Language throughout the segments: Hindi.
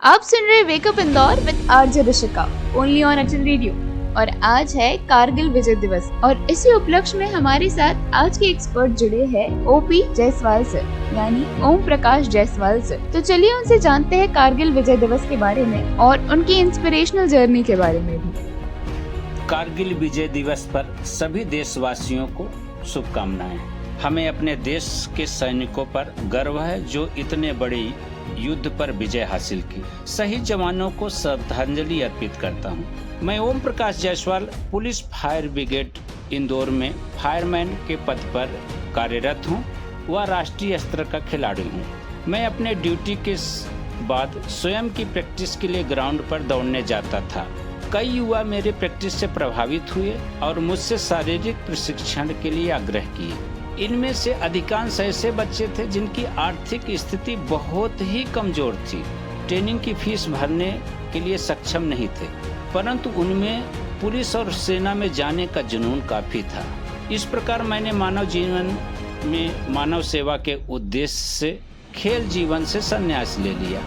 आप सुन रहे wake up Indore with RJ Rishika only on Atal radio. और आज है कारगिल विजय दिवस और इसी उपलक्ष्य में हमारे साथ आज के एक्सपर्ट जुड़े हैं ओपी जायसवाल सर, यानी ओम प्रकाश जायसवाल सर। तो चलिए उनसे जानते हैं कारगिल विजय दिवस के बारे में और उनकी इंस्पिरेशनल जर्नी के बारे में भी। कारगिल विजय दिवस पर सभी देशवासियों को शुभकामनाएं। हमें अपने देश के सैनिकों पर गर्व है जो इतने बड़ी युद्ध पर विजय हासिल की। शहीद जवानों को श्रद्धांजलि अर्पित करता हूँ। मैं Om Prakash Jaiswal police fire brigade Indore में फायरमैन के पद पर कार्यरत हूँ व राष्ट्रीय स्तर का खिलाड़ी हूँ। मैं अपने ड्यूटी के बाद स्वयं की प्रैक्टिस के लिए ग्राउंड पर दौड़ने जाता था। कई युवा मेरे प्रैक्टिस से प्रभावित हुए और मुझसे शारीरिक प्रशिक्षण के लिए आग्रह किए। इनमें से अधिकांश ऐसे बच्चे थे जिनकी आर्थिक स्थिति बहुत ही कमजोर थी, ट्रेनिंग की फीस भरने के लिए सक्षम नहीं थे, परंतु उनमें पुलिस और सेना में जाने का जुनून काफी था। इस प्रकार मैंने मानव जीवन में मानव सेवा के उद्देश्य से खेल जीवन से संन्यास ले लिया।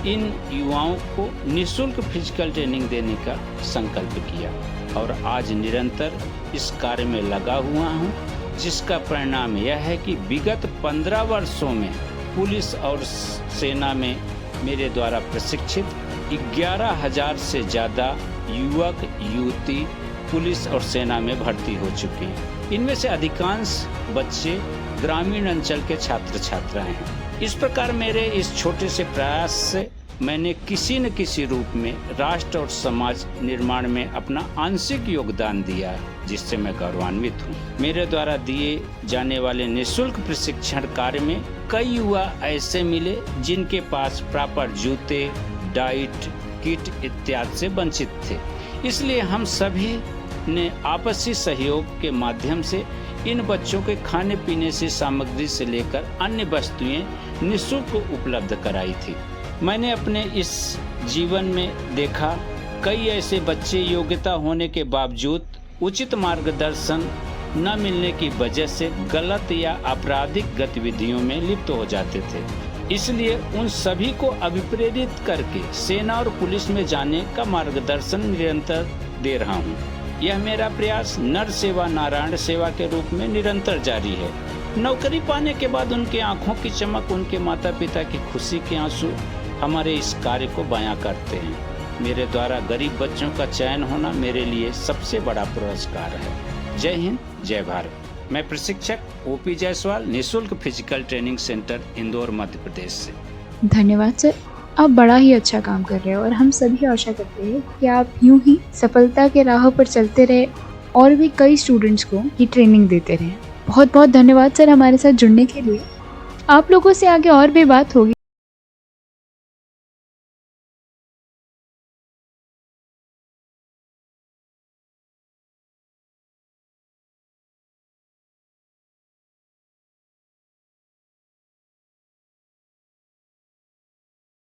इन युवाओं को निःशुल्क फिजिकल ट्रेनिंग देने का संकल्प किया और आज निरंतर इस कार्य में लगा हुआ हूँ, जिसका परिणाम यह है कि विगत 15 वर्षों में पुलिस और सेना में मेरे द्वारा प्रशिक्षित 11,000 से ज़्यादा युवक युवती पुलिस और सेना में भर्ती हो चुके हैं। इनमें से अधिकांश बच्चे ग्रामीण अंचल के छात्र छात्राएं हैं। इस प्रकार मेरे इस छोटे से प्रयास से मैंने किसी न किसी रूप में राष्ट्र और समाज निर्माण में अपना आंशिक योगदान दिया है, जिससे मैं गौरवान्वित हूँ। मेरे द्वारा दिए जाने वाले निःशुल्क प्रशिक्षण कार्य में कई युवा ऐसे मिले जिनके पास प्रॉपर जूते, डाइट, किट इत्यादि से वंचित थे। इसलिए हम सभी ने आपसी सहयोग के माध्यम से इन बच्चों के खाने पीने से सामग्री से लेकर अन्य वस्तुएं निःशुल्क उपलब्ध कराई थी। मैंने अपने इस जीवन में देखा कई ऐसे बच्चे योग्यता होने के बावजूद उचित मार्गदर्शन न मिलने की वजह से गलत या आपराधिक गतिविधियों में लिप्त हो जाते थे। इसलिए उन सभी को अभिप्रेरित करके सेना और पुलिस में जाने का मार्गदर्शन निरंतर दे रहा हूँ। यह मेरा प्रयास नर सेवा नारायण सेवा के रूप में निरंतर जारी है। नौकरी पाने के बाद उनके आंखों की चमक, उनके माता पिता की खुशी के आंसू हमारे इस कार्य को बयां करते हैं। मेरे द्वारा गरीब बच्चों का चयन होना मेरे लिए सबसे बड़ा पुरस्कार है। जय हिंद, जय भारत। मैं प्रशिक्षक ओपी जायसवाल, निःशुल्क physical training centre Indore, Madhya Pradesh से। धन्यवाद सर, आप बड़ा ही अच्छा काम कर रहे हो और हम सभी आशा करते हैं कि आप यूं ही सफलता के राह पर चलते रहे और भी कई स्टूडेंट्स को ये ट्रेनिंग देते रहे। बहुत बहुत धन्यवाद सर हमारे साथ जुड़ने के लिए। आप लोगों से आगे और भी बात होगी।